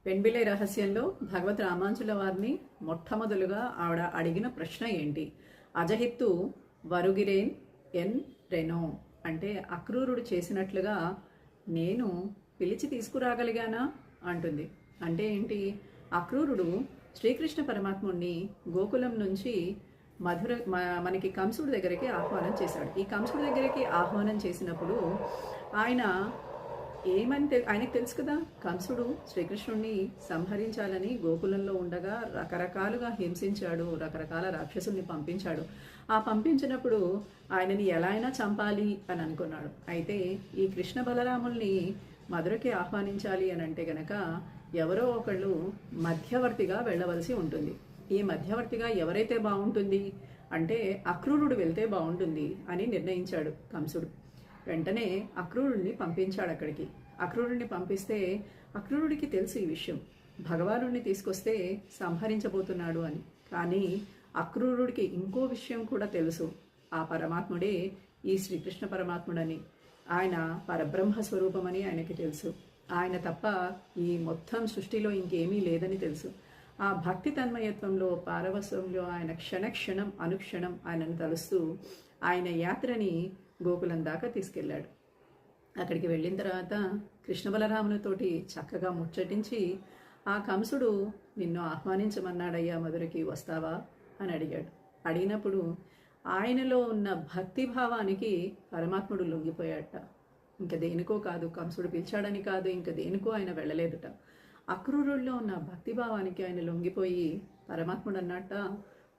పెంబిలై రహస్యంలో భగవత్ రామాంచుల వారిని మొట్టమొదలుగా ఆవిడ అడిగిన ప్రశ్న ఏంటి? అజహిత్తు వరుగిరేన్ ఎన్ రెనో అంటే అక్రూరుడు చేసినట్లుగా నేను పిలిచి తీసుకురాగలిగానా అంటుంది. అంటే ఏంటి? అక్రూరుడు శ్రీకృష్ణ పరమాత్ముడిని గోకులం నుంచి మనకి కంసుడి దగ్గరికి ఆహ్వానం చేశాడు. ఈ కంసుడి దగ్గరికి ఆహ్వానం చేసినప్పుడు ఆయన ఆయనకు తెలుసు కదా, కంసుడు శ్రీకృష్ణుడిని సంహరించాలని గోకులంలో ఉండగా రకరకాలుగా హింసించాడు, రకరకాల రాక్షసుల్ని పంపించాడు. ఆ పంపించినప్పుడు ఆయనని ఎలా అయినా చంపాలి అని అనుకున్నాడు. అయితే ఈ కృష్ణ బలరాముల్ని మధురకి ఆహ్వానించాలి అని అంటే గనక ఎవరో ఒకళ్ళు మధ్యవర్తిగా వెళ్ళవలసి ఉంటుంది. ఈ మధ్యవర్తిగా ఎవరైతే బాగుంటుంది అంటే అక్రూరుడు వెళ్తే బాగుంటుంది అని నిర్ణయించాడు కంసుడు. వెంటనే అక్రూరుడిని పంపించాడు అక్కడికి. అక్రూరుడిని పంపిస్తే అక్రూరుడికి తెలుసు ఈ విషయం, భగవానుడిని తీసుకొస్తే సంహరించబోతున్నాడు అని. కానీ అక్రూరుడికి ఇంకో విషయం కూడా తెలుసు, ఆ పరమాత్ముడే ఈ శ్రీకృష్ణ పరమాత్ముడని, ఆయన పరబ్రహ్మ స్వరూపమని ఆయనకి తెలుసు. ఆయన తప్ప ఈ మొత్తం సృష్టిలో ఇంకేమీ లేదని తెలుసు. ఆ భక్తి తన్మయత్వంలో పారవస్యంలో ఆయన క్షణక్షణం అనుక్షణం ఆయనను తలుస్తూ ఆయన యాత్రని గోకులం దాకా తీసుకెళ్ళాడు. అక్కడికి వెళ్ళిన తర్వాత కృష్ణ బలరాములతోటి చక్కగా ముచ్చటించి ఆ కంసుడు నిన్ను ఆహ్వానించమన్నాడయ్యా, మధురకి వస్తావా అని అడిగాడు. అడిగినప్పుడు ఆయనలో ఉన్న భక్తి భావానికి పరమాత్ముడు లొంగిపోయాడట. ఇంక దేనికో కాదు, కంసుడు పిలిచాడని కాదు, ఇంక దేనికో ఆయన వెళ్ళలేదుట. అక్రూరుల్లో ఉన్న భక్తిభావానికి ఆయన లొంగిపోయి పరమాత్ముడు అన్నట్ట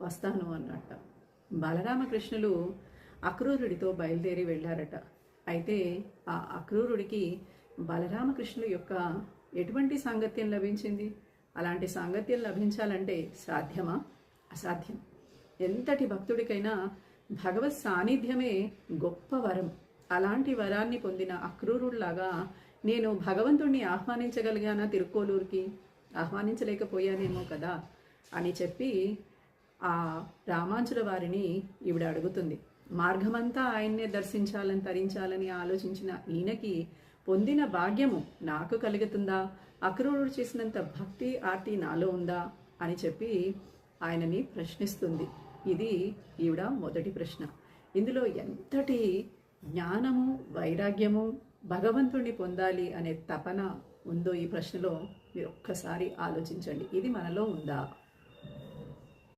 వస్తాను అన్నట్ట. బలరామకృష్ణులు అక్రూరుడితో బయలుదేరి వెళ్ళారట. అయితే ఆ అక్రూరుడికి బలరామకృష్ణుల యొక్క ఎటువంటి సాంగత్యం లభించింది? అలాంటి సాంగత్యం లభించాలంటే సాధ్యమా? అసాధ్యం. ఎంతటి భక్తుడికైనా భగవత్ సాన్నిధ్యమే గొప్ప వరం. అలాంటి వరాన్ని పొందిన అక్రూరుడిలాగా నేను భగవంతుణ్ణి ఆహ్వానించగలిగానా తిరుక్కోలూరుకి? ఆహ్వానించలేకపోయానేమో కదా అని చెప్పి ఆ రామాంచుల వారిని ఈవిడ అడుగుతుంది. మార్గమంతా ఆయన్నే దర్శించాలని తరించాలని ఆలోచించిన ఈయనకి పొందిన భాగ్యము నాకు కలుగుతుందా? అక్రూరుడు చేసినంత భక్తి ఆర్తి నాలో ఉందా అని చెప్పి ఆయనని ప్రశ్నిస్తుంది. ఇది ఈవిడ మొదటి ప్రశ్న. ఇందులో ఎంతటి జ్ఞానము, వైరాగ్యము, భగవంతుణ్ణి పొందాలి అనే తపన ఉందో ఈ ప్రశ్నలో మీరు ఒక్కసారి ఆలోచించండి. ఇది మనలో ఉందా?